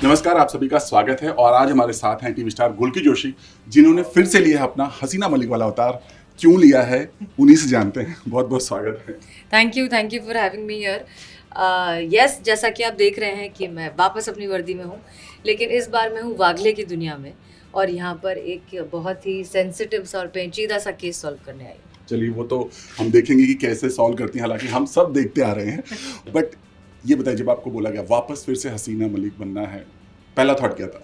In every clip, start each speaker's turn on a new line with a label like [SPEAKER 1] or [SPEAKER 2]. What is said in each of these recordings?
[SPEAKER 1] नमस्कार, आप सभी का स्वागत है और आज हमारे साथ हैं टीवी स्टार गुल्की जोशी, जिन्होंने फिर से लिया है अपना हसीना मलिक वाला अवतार। क्यों लिया है उन्हीं से जानते हैं। बहुत बहुत स्वागत है।
[SPEAKER 2] Thank you for having me here. Yes, जैसा कि आप देख रहे हैं कि मैं वापस अपनी वर्दी में हूँ, लेकिन इस बार मैं हूँ वागले की दुनिया में और यहाँ पर एक बहुत ही सेंसिटिव सा और पेचीदा सा केस सॉल्व करने आई हूँ।
[SPEAKER 1] चलिए, वो तो हम देखेंगे कि कैसे सॉल्व करती हैं, हालांकि हम सब देखते आ रहे हैं। बट ये बताइए, जब आपको बोला गया वापस फिर से हसीना मलिक बनना है, पहला थॉट क्या था?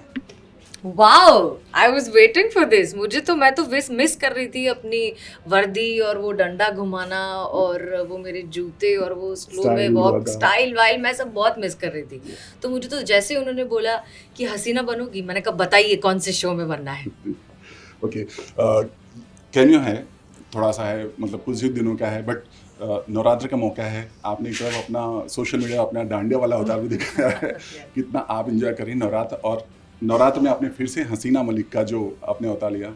[SPEAKER 2] Wow, I was waiting for this. मैं तो मिस कर रही थी अपनी वर्दी और वो डंडा घुमाना और वो मेरे जूते और वो स्लो में वॉक स्टाइल वाइल, मैं सब बहुत मिस कर रही थी। तो मुझे तो जैसे उन्होंने बोला कि हसीना बनोगी, मैंने कहा बताइए कौन से शो में बनना है।
[SPEAKER 1] ओके, कैमियो है, थोड़ा सा है, मतलब कुछ ही दिनों का है, बट नवरात्र का मौका है। आपने एक तरफ अपना सोशल मीडिया अपना डांडिया वाला अवतार भी दिखाया है। कितना आप एंजॉय करें नवरात्र, और नवरात्र में आपने फिर से हसीना मलिक का जो आपने अवतार लिया,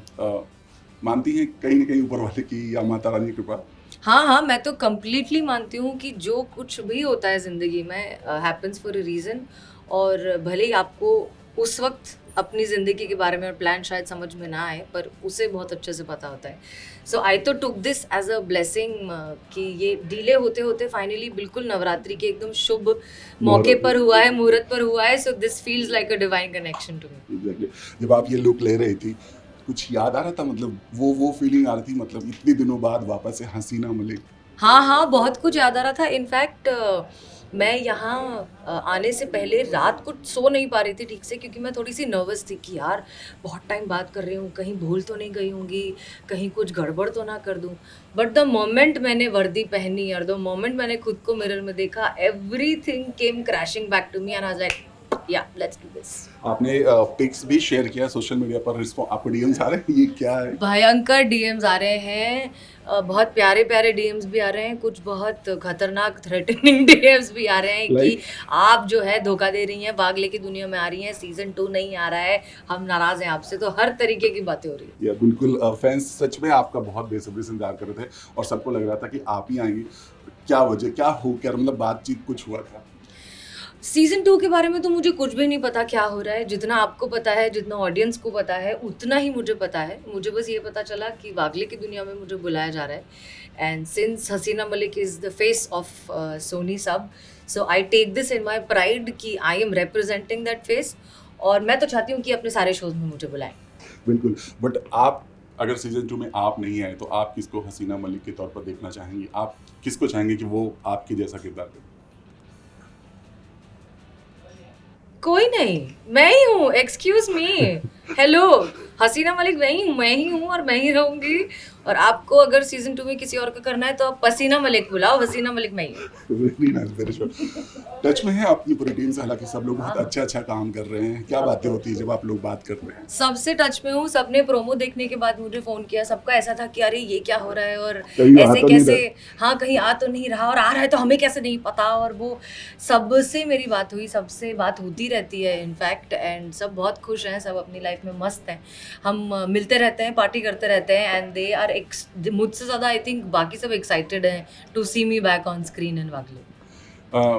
[SPEAKER 1] मानती हैं कहीं ना कहीं ऊपर वाले की या माता रानी की कृपा?
[SPEAKER 2] हाँ, मैं तो कम्प्लीटली मानती हूँ कि जो कुछ भी होता है ज़िंदगी में हैपन्स फॉर अ रीज़न। और भले ही आपको उस वक्त अपनी ज़िंदगी के बारे में प्लान शायद समझ में ना आए, पर उसे बहुत अच्छे से पता होता है। सो आई तो took this as a blessing कि ये डिले होते होते फाइनली बिल्कुल नवरात्रि के एकदम शुभ मौके पर हुआ है, मुहूर्त पर हुआ है। So this feels like a divine connection to me.
[SPEAKER 1] Exactly. जब आप ये लुक ले रही थी, कुछ याद आ रहा था, मतलब वो फीलिंग आ रही थी, मतलब इतने दिनों बाद वापस से हसीना मलिक?
[SPEAKER 2] हाँ, बहुत कुछ याद आ रहा था। इनफैक्ट मैं यहाँ आने से पहले रात को सो नहीं पा रही थी ठीक से, क्योंकि मैं थोड़ी-सी नर्वस थी कि यार बहुत टाइम बात कर रही हूँ, कहीं भूल तो नहीं गई होंगी, कहीं कुछ गड़बड़ तो ना कर दूँ। बट द मोमेंट मैंने वर्दी पहनी और द मोमेंट मैंने खुद को मिरर में देखा, everything came crashing back to me and I was like yeah let's do this.
[SPEAKER 1] आपने पिक्स भी शेयर किया सोशल मीडिया पर, आपको डीएम्स आ रहे हैं, ये क्या है?
[SPEAKER 2] भयंकर डीएम्स आ रहे हैं। बहुत प्यारे प्यारे डीएम्स भी आ रहे हैं, कुछ बहुत खतरनाक थ्रेटनिंग डीएम्स भी आ रहे हैं कि
[SPEAKER 1] लाइक
[SPEAKER 2] आप जो है धोखा दे रही हैं, वागले की दुनिया में आ रही हैं, सीजन 2 नहीं आ रहा है, हम नाराज हैं आपसे। तो हर तरीके की बातें हो रही है।
[SPEAKER 1] या बिल्कुल, फैंस सच में आपका बहुत बेसब्री से इंतजार कर रहे थे और सबको लग रहा था कि आप ही आएंगी। क्या वजह, क्या हो, क्या मतलब बातचीत कुछ हुआ था?
[SPEAKER 2] सीजन 2 के बारे में तो मुझे कुछ भी नहीं पता क्या हो रहा है। जितना आपको पता है, जितना ऑडियंस को पता है, उतना ही मुझे पता है। मुझे बस ये पता चला कि वागले की दुनिया में मुझे बुलाया जा रहा है। And since Haseena Malik is the face of Sony SAB, so I take this in my pride कि I am representing that face. और मैं तो चाहती हूँ कि अपने सारे शोज़ में मुझे बुलाएँ।
[SPEAKER 1] बिल्कुल। बट आप, अगर सीजन 2 में आप नहीं आए तो आप किसको हसीना मलिक के तौर पर देखना चाहेंगी? आप किसको चाहेंगे कि वो आपके जैसा किरदार करे?
[SPEAKER 2] कोई नहीं, मैं ही हूँ, एक्सक्यूज़ मी। हेलो, हसीना मलिक मैं ही हूँ और मैं ही रहूँगी। और आपको अगर सीज़न 2 में किसी और का करना है तो आप पसीना मलिक बुलाओ, हसीना मलिक मैं ही हूँ।
[SPEAKER 1] Very nice, very sure. Touch में है अपनी पूरी टीम से, हालांकि सब लोग बहुत अच्छा काम कर रहे हैं। क्या बातें होती है जब आप लोग बात कर रहे हैं?
[SPEAKER 2] सबसे टच में हूँ, सबने प्रोमो देखने के बाद मुझे फ़ोन किया। सबका ऐसा था कि अरे ये क्या हो रहा है और
[SPEAKER 1] कहीं आ
[SPEAKER 2] ऐसे
[SPEAKER 1] तो नहीं
[SPEAKER 2] कैसे।
[SPEAKER 1] रहा?
[SPEAKER 2] हाँ, कहीं आ तो नहीं रहा और आ रहा है तो हमें कैसे नहीं पता। और वो सबसे मेरी बात हुई, सबसे बात होती रहती है इनफैक्ट। एंड सब बहुत खुश हैं, सब अपनी लाइफ में मस्त हैं। हम मिलते रहते हैं, पार्टी करते रहते हैं एंड दे आर मुझसे ज़्यादा आई थिंक बाकी सब एक्साइटेड हैं to see me back on screen in Wagle.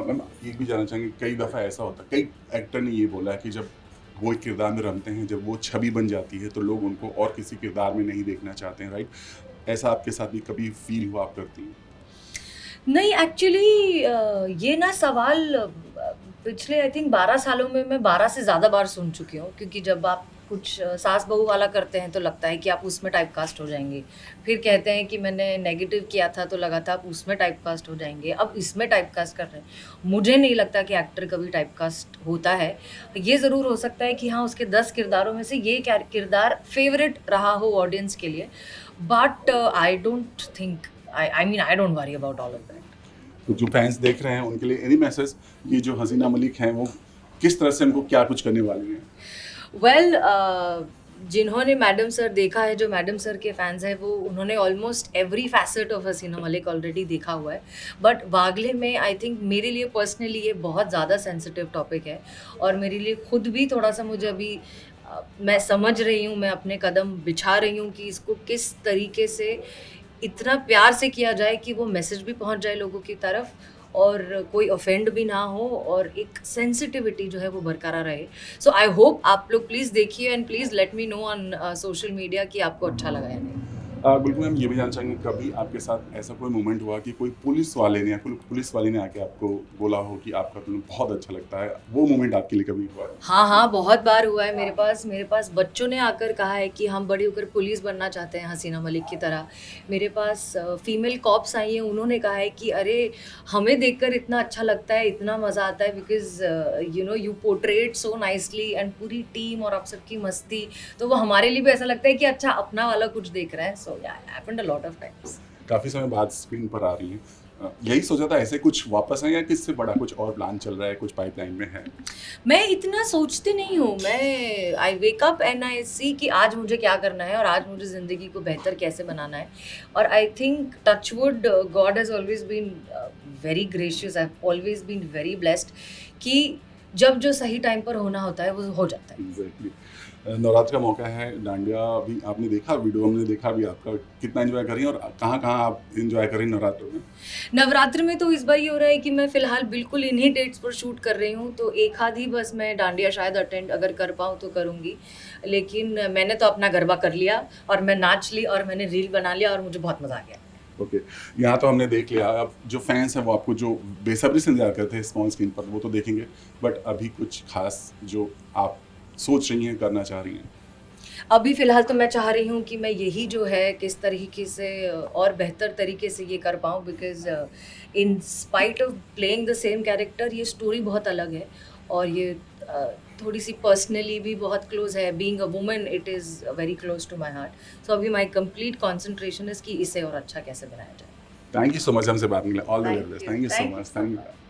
[SPEAKER 1] Ma'am, ये भी जानना चाहेंगे, कई दफ़ा ऐसा होता है, कई एक्टर ने ये बोला है कि जब वो एक किरदार में रमते हैं, जब वो छवि बन जाती है तो लोग उनको और किसी किरदार में नहीं देखना चाहते हैं, राइट? ऐसा आपके साथ भी कभी फील हुआ, आप करती हैं?
[SPEAKER 2] नहीं, एक्चुअली ये ना सवाल पिछले आई थिंक 12 सालों में मैं 12 से ज़्यादा बार सुन चुकी हूँ। क्योंकि जब आप कुछ सास बहू वाला करते हैं तो लगता है कि आप उसमें टाइपकास्ट हो जाएँगे। फिर कहते हैं कि मैंने नेगेटिव किया था तो लगा था आप उसमें टाइपकास्ट हो जाएँगे। अब इसमें टाइपकास्ट कर रहे हैं। मुझे नहीं लगता कि एक्टर कभी टाइपकास्ट होता है। ये ज़रूर हो सकता है कि हाँ, उसके 10 किरदारों में से ये किरदार फ़ेवरेट रहा हो ऑडियंस के लिए। But I don't think, I mean I don't worry about all of that.
[SPEAKER 1] तो जो फैंस देख रहे हैं उनके लिए एनी मैसेज, ये जो हसीना मलिक हैं वो किस तरह से उनको क्या कुछ करने वाली हैं?
[SPEAKER 2] वेल, जिन्होंने मैडम सर देखा है, जो मैडम सर के फैंस हैं, वो उन्होंने almost every facet of Hasina Malik already देखा हुआ है। बट वागले में आई थिंक मेरे लिए पर्सनली ये बहुत ज़्यादा सेंसिटिव टॉपिक है। और मेरे लिए खुद भी थोड़ा-सा मुझे अभी मैं समझ रही हूँ, मैं अपने कदम बिछा रही हूँ कि इसको किस तरीके से इतना प्यार से किया जाए कि वो मैसेज भी पहुँच जाए लोगों की तरफ और कोई ऑफेंड भी ना हो और एक सेंसिटिविटी जो है वो बरकरार रहे. सो आई होप आप लोग प्लीज़ देखिए and please let me know on social media कि आपको अच्छा लगा या नहीं.
[SPEAKER 1] बिल्कुल हम ये भी जानना चाहेंगे कभी आपके साथ ऐसा कोई मोमेंट हुआ कि कोई पुलिस वाले ने या कोई पुलिस वाले ने आके आपको बोला हो कि आपका फिल्म बहुत अच्छा लगता है, वो मोमेंट आपके लिए कभी हुआ है?
[SPEAKER 2] हाँ, हाँ, बहुत बार हुआ है मेरे पास बच्चों ने आकर कहा है कि हम बड़े होकर पुलिस बनना चाहते हैं हसीना मलिक की तरह. मेरे पास फीमेल कॉप्स आई हैं, उन्होंने कहा है कि अरे हमें देखकर इतना अच्छा लगता है, इतना मज़ा आता है because you know you portrait so nicely and पूरी टीम और आप सबकी मस्ती, तो वो हमारे लिए भी ऐसा लगता है कि अच्छा अपना वाला कुछ देख रहा है. सो या it happened a lot of times.
[SPEAKER 1] काफ़ी समय बाद स्क्रीन पर आ रही हैं। यही सोचा था ऐसे कुछ वापस आए या किससे बड़ा कुछ और प्लान चल रहा है, कुछ पाइपलाइन में है?
[SPEAKER 2] मैं इतना सोचती नहीं हूँ. मैं आई वेक अप एंड आई सी कि आज मुझे क्या करना है और आज मुझे ज़िंदगी को बेहतर कैसे बनाना है. और I think touchwood God has always been very gracious. I have always been very blessed कि जब जो सही टाइम पर होना होता है वो हो जाता है.
[SPEAKER 1] एग्जैक्टली। नवरात्र का मौका है, डांडिया भी आपने देखा, वीडियो हमने देखा भी आपका, कितना एंजॉय कर रही हैं और कहाँ आप एंजॉय कर रही हैं नवरात्र में?
[SPEAKER 2] नवरात्र में तो इस बार ये हो रहा है कि मैं फ़िलहाल बिल्कुल इन्हीं डेट्स पर शूट कर रही हूँ, तो एक आध ही बस मैं डांडिया शायद अटेंड अगर कर पाऊँ तो करूँगी. लेकिन मैंने तो अपना गरबा कर लिया और मैं नाच ली और मैंने रील बना लिया और मुझे बहुत मज़ा आ गया.
[SPEAKER 1] ओके, यहाँ तो हमने देख लिया, अब जो फैंस हैं वो आपको जो बेसब्री से इंतजार करते हैं स्मॉल स्क्रीन पर वो तो देखेंगे, बट अभी कुछ खास जो आप सोच रही हैं, करना चाह रही हैं?
[SPEAKER 2] अभी फ़िलहाल तो मैं चाह रही हूँ कि मैं यही जो है किस तरीके से और बेहतर तरीके से ये कर पाऊँ because in spite of playing the same character ये स्टोरी बहुत अलग है और ये थोड़ी-सी पर्सनली भी बहुत क्लोज़ है. Being a woman it is very close to my heart. So अभी माय कंप्लीट कंसंट्रेशन इज़ कि इसे और अच्छा कैसे बनाया जाए.
[SPEAKER 1] थैंक यू सो मच हमसे बात करने के लिए, all the
[SPEAKER 2] Thank
[SPEAKER 1] very best,
[SPEAKER 2] you.
[SPEAKER 1] Thank you so
[SPEAKER 2] Thank you
[SPEAKER 1] much,
[SPEAKER 2] so
[SPEAKER 1] thank
[SPEAKER 2] much.
[SPEAKER 1] You.